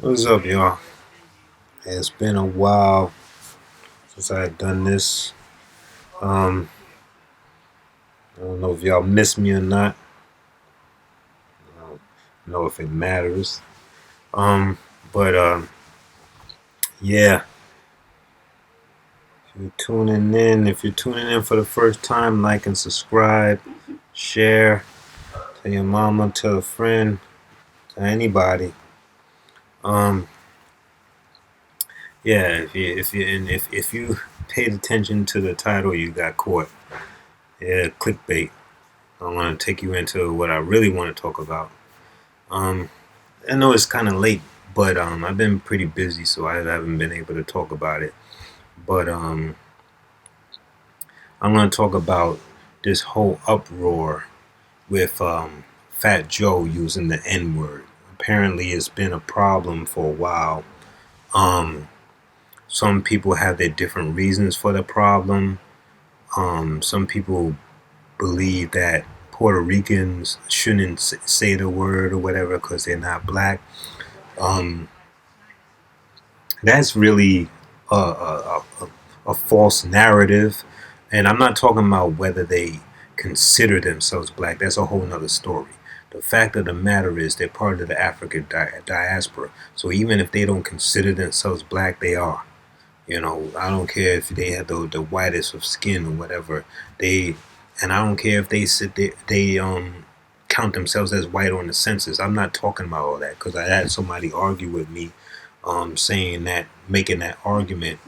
What's up, y'all? It's been a while since I had done this. Um, I don't know if y'all miss me or not. I don't know if it matters. Um, but yeah. If you're tuning in for the first time, like and subscribe, share, tell your mama, tell a friend, to anybody. Um, yeah. If you paid attention to the title, you got caught. Yeah, clickbait. I want to take you into what I really want to talk about. Um, I know it's kind of late, but I've been pretty busy, so I haven't been able to talk about it. But I'm going to talk about this whole uproar with Fat Joe using the N word. Apparently, it's been a problem for a while. Um, some people have their different reasons for the problem. Some people believe that Puerto Ricans shouldn't say the word or whatever because they're not black. Um, that's really a false narrative. And I'm not talking about whether they consider themselves black. That's a whole nother story. The fact of the matter is they're part of the African diaspora. So even if they don't consider themselves black, they are. I don't care if they have the whitest of skin or whatever. And I don't care if they count themselves as white on the census. I'm not talking about all that because I had somebody argue with me, saying that, making that argument,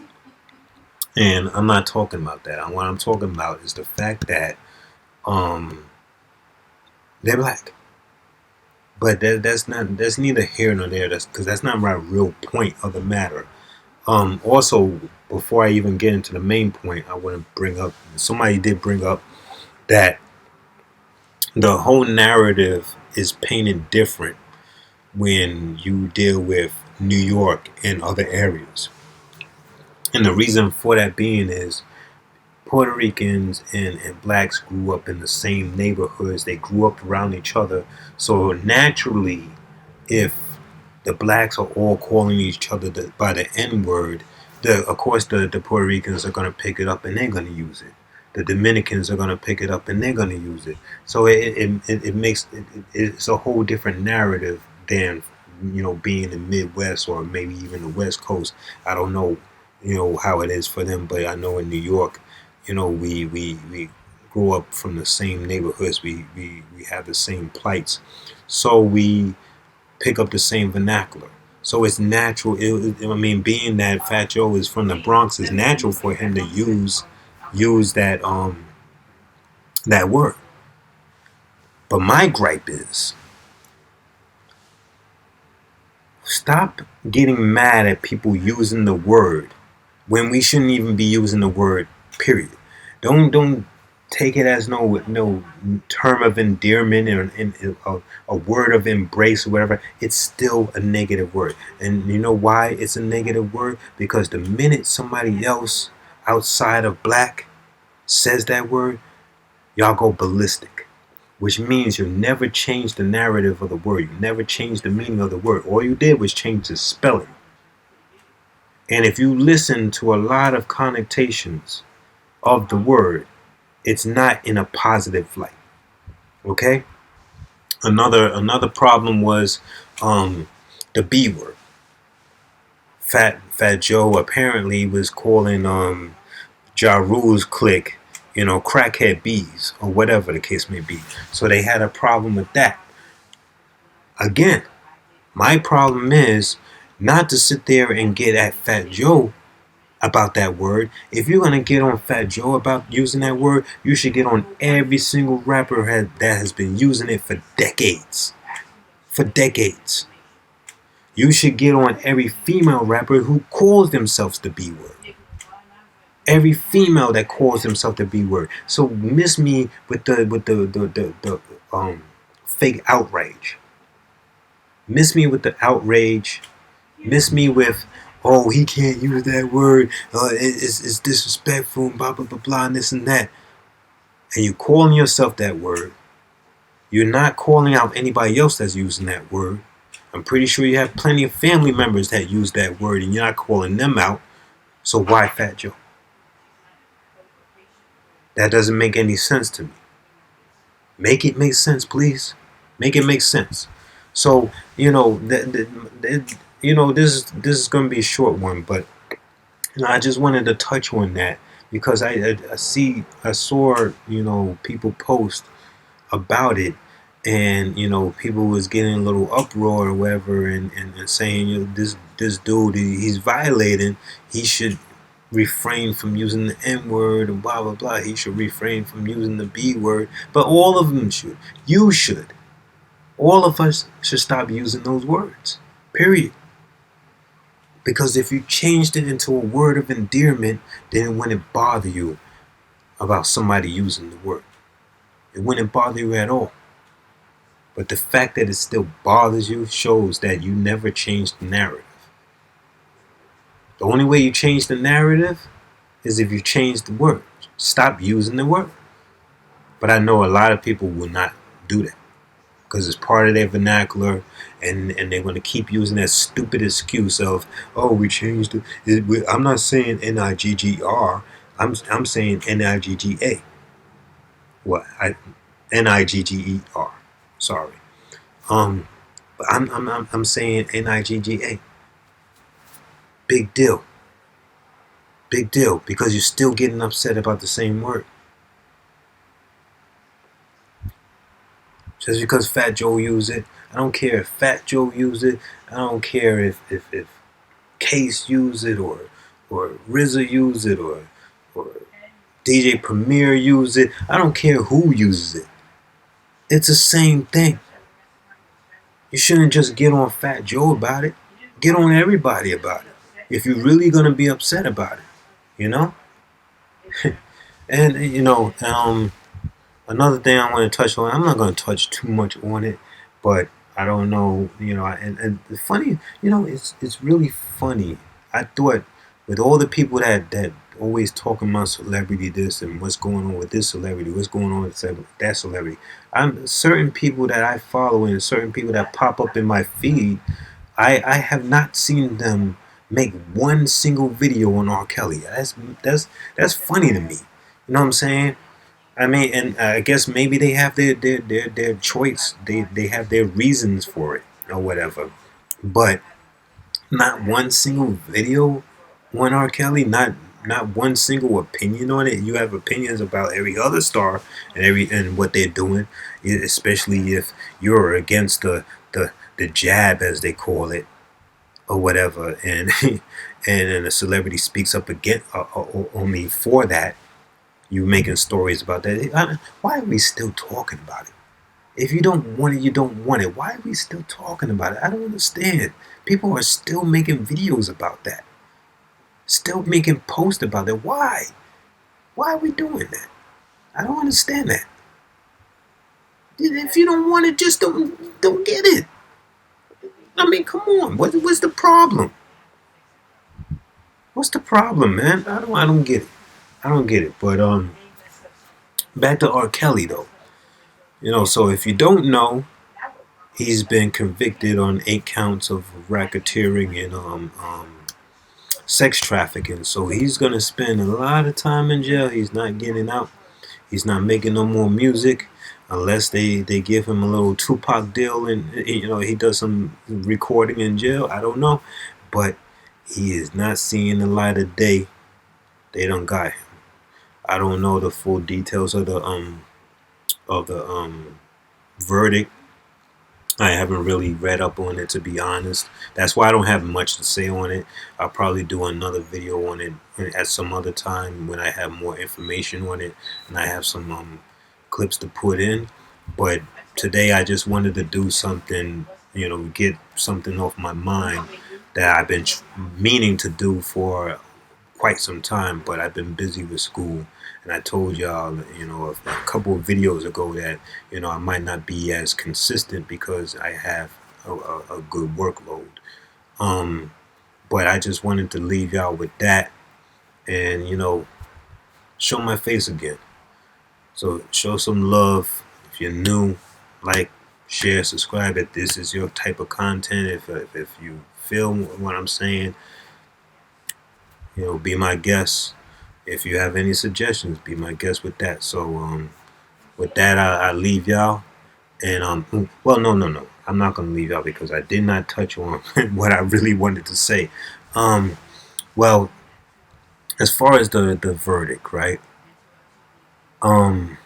and I'm not talking about that. What I'm talking about is the fact that um, they're black. But that's neither here nor there. That's because that's not my real point of the matter. Also, before I even get into the main point, I want to bring up, somebody did bring up that the whole narrative is painted different when you deal with New York and other areas. And the reason for that being is Puerto Ricans and blacks grew up in the same neighborhoods. They grew up around each other. So naturally, if the blacks are all calling each other by the N word, of course the Puerto Ricans are going to pick it up and they're going to use it. The Dominicans are going to pick it up and they're going to use it. So it makes it's a whole different narrative than being in the Midwest or maybe even the West Coast. I don't know how it is for them, but I know in New York, we grew up from the same neighborhoods. We have the same plights, so we pick up the same vernacular. So it's natural. I mean, being that Fat Joe is from the Bronx, it's natural for him to use that word. But my gripe is, stop getting mad at people using the word when we shouldn't even be using the word. Period. Don't take it as no term of endearment or a word of embrace or whatever. It's still a negative word. And you know why it's a negative word? Because the minute somebody else outside of black says that word, y'all go ballistic. Which means you never change the narrative of the word. You never change the meaning of the word. All you did was change the spelling. And if you listen to a lot of connotations of the word, it's not in a positive light. Okay. Another problem was the B word. Fat Joe apparently was calling Ja Rule's clique, crackhead bees or whatever the case may be. So they had a problem with that. Again, my problem is not to sit there and get at Fat Joe about that word. If you're gonna get on Fat Joe about using that word, you should get on every single rapper that has been using it for decades. For decades. You should get on every female rapper who calls themselves the B word. Every female that calls themselves the B word. So miss me with the fake outrage. Miss me with the outrage. Miss me with, oh, he can't use that word. It's disrespectful, and blah, blah, blah, blah, and this and that. And you calling yourself that word. You're not calling out anybody else that's using that word. I'm pretty sure you have plenty of family members that use that word and you're not calling them out. So why Fat Joe? That doesn't make any sense to me. Make it make sense, please. Make it make sense. So this is going to be a short one, but I just wanted to touch on that because I saw people post about it, and people was getting a little uproar or whatever, and saying this dude, he's violating, he should refrain from using the N word and blah blah blah, he should refrain from using the B word, but all of them should. You should. All of us should stop using those words. Period. Because if you changed it into a word of endearment, then it wouldn't bother you about somebody using the word. It wouldn't bother you at all. But the fact that it still bothers you shows that you never changed the narrative. The only way you change the narrative is if you change the word. Stop using the word. But I know a lot of people will not do that because it's part of their vernacular, and they're going to keep using that stupid excuse of, oh, we changed it. I'm not saying Niggr. I'm saying Nigga. What? Nigger. Sorry. But I'm saying Niga. Big deal. Big deal, because you're still getting upset about the same word. Just because Fat Joe used it, I don't care if Fat Joe used it. I don't care if Case used it, or RZA used it, or DJ Premier used it. I don't care who uses it. It's the same thing. You shouldn't just get on Fat Joe about it. Get on everybody about it. If you're really gonna be upset about it, you know. And another thing I want to touch on. I'm not going to touch too much on it, but I don't know. And it's funny. It's really funny. I thought with all the people that always talking about celebrity this and what's going on with this celebrity, what's going on with that celebrity. I'm certain people that I follow and certain people that pop up in my feed. I have not seen them make one single video on Rkelly. That's funny to me. You know what I'm saying? I mean, and I guess maybe they have their choice. They have their reasons for it or whatever. But not one single video on Rkelly. Not one single opinion on it. You have opinions about every other star and what they're doing, especially if you're against the jab, as they call it, or whatever, and and a celebrity speaks up again only for that. You making stories about that. Why are we still talking about it? If you don't want it, you don't want it. Why are we still talking about it? I don't understand. People are still making videos about that. Still making posts about it. Why? Why are we doing that? I don't understand that. If you don't want it, just don't get it. I mean, come on. What's the problem? What's the problem, man? I don't get it. I don't get it. But back to Rkelly though. So if you don't know, he's been convicted on 8 counts of racketeering and sex trafficking. So he's gonna spend a lot of time in jail. He's not getting out. He's not making no more music unless they give him a little Tupac deal and he does some recording in jail. I don't know, but he is not seeing the light of day. They don't got him. I don't know the full details of the verdict. I haven't really read up on it, to be honest. That's why I don't have much to say on it. I'll probably do another video on it at some other time when I have more information on it and I have some clips to put in. But today I just wanted to do something, get something off my mind that I've been meaning to do for quite some time, but I've been busy with school. And I told y'all, a couple of videos ago that, I might not be as consistent because I have a good workload. But I just wanted to leave y'all with that and, show my face again. So show some love. If you're new, like, share, subscribe if this is your type of content. If you feel what I'm saying, be my guest. If you have any suggestions, be my guest with that. So with that, I leave y'all. And well, no, I'm not gonna leave y'all because I did not touch on what I really wanted to say. Um, well, as far as the verdict, right? Um,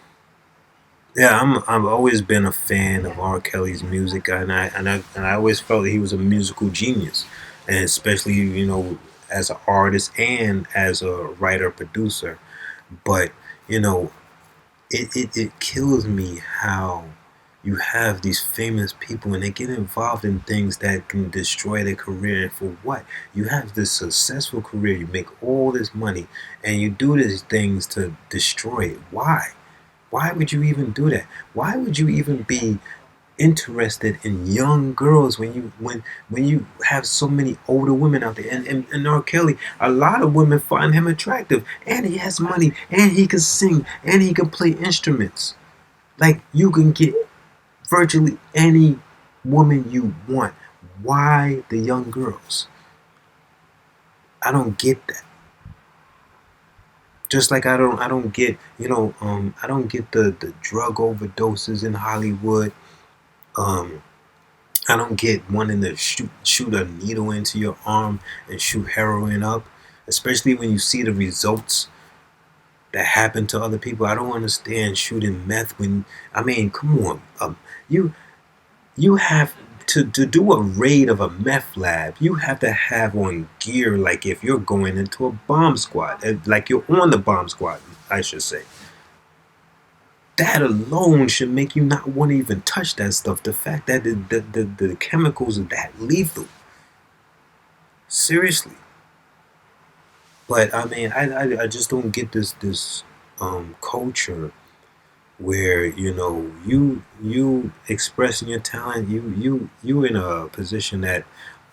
yeah, I've always been a fan of R. Kelly's music, and I always felt that he was a musical genius, and especially as an artist and as a writer producer. But you know, it kills me how you have these famous people and they get involved in things that can destroy their career. And for what? You have this successful career, you make all this money, and you do these things to destroy it. Why? Why would you even do that? Why would you even be interested in young girls when you have so many older women out there? And R. Kelly, a lot of women find him attractive, and he has money, and he can sing, and he can play instruments. Like, you can get virtually any woman you want. Why the young girls? I don't get that. Just like I don't get I don't get the drug overdoses in Hollywood. Um, I don't get wanting to shoot a needle into your arm and shoot heroin up, especially when you see the results that happen to other people. I don't understand shooting meth when come on, you you have to do a raid of a meth lab. You have to have on gear like if you're going into a bomb squad, like you're on the bomb squad, I should say. That alone should make you not want to even touch that stuff. The fact that the chemicals are that lethal. Seriously. But I just don't get this culture where you expressing your talent, you in a position that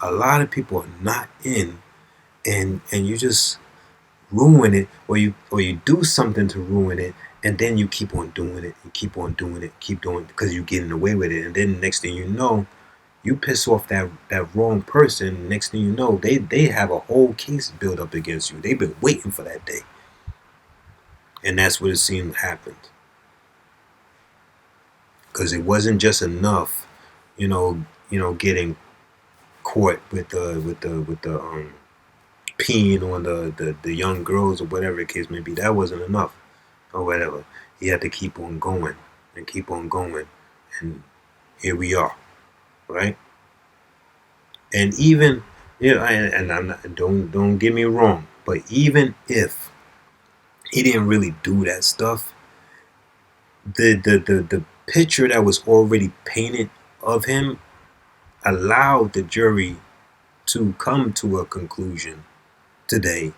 a lot of people are not in, and you just ruin it, or you do something to ruin it, and then you keep on doing it, you keep on doing it, keep doing it because you're getting away with it, and then next thing you know, you piss off that wrong person. Next thing you know, they have a whole case built up against you. They've been waiting for that day, and that's what it seemed happened. Because it wasn't just enough, getting caught with the peeing on the young girls or whatever the case may be. That wasn't enough or whatever. He had to keep on going and keep on going, and here we are, right? And even and I'm not, don't get me wrong, but even if he didn't really do that stuff, the picture that was already painted of him allowed the jury to come to a conclusion today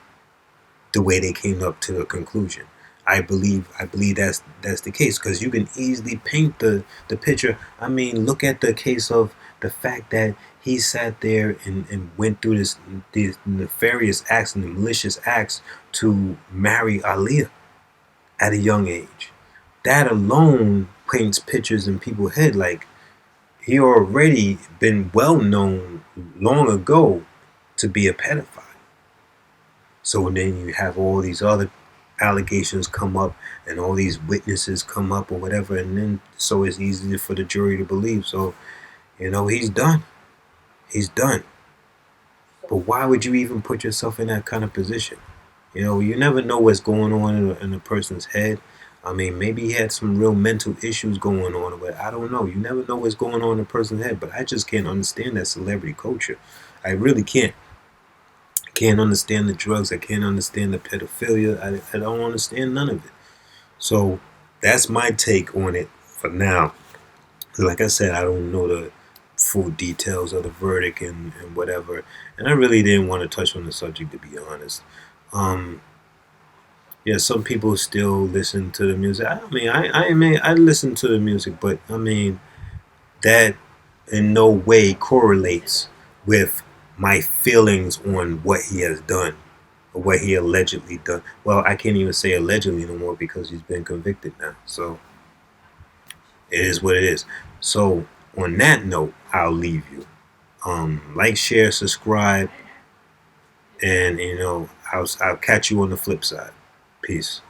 the way they came up to a conclusion. I believe that's the case because you can easily paint the picture. Look at the case of the fact that he sat there and went through these nefarious acts and the malicious acts to marry Aaliyah at a young age. That alone paints pictures in people's head like he already been well known long ago to be a pedophile. So then you have all these other allegations come up and all these witnesses come up or whatever, and then so it's easy for the jury to believe. So, he's done. He's done. But why would you even put yourself in that kind of position? You never know what's going on in a person's head. Maybe he had some real mental issues going on, but I don't know. You never know what's going on in a person's head. But I just can't understand that celebrity culture. I really can't. I can't understand the drugs. I can't understand the pedophilia. I don't understand none of it. So that's my take on it for now. Like I said, I don't know the full details of the verdict and whatever. And I really didn't want to touch on the subject, to be honest. Um, yeah, some people still listen to the music. I listen to the music, but that in no way correlates with my feelings on what he has done or what he allegedly done. Well, I can't even say allegedly no more because he's been convicted now. So it is what it is. So on that note, I'll leave you. Like, share, subscribe, and I'll catch you on the flip side. Peace.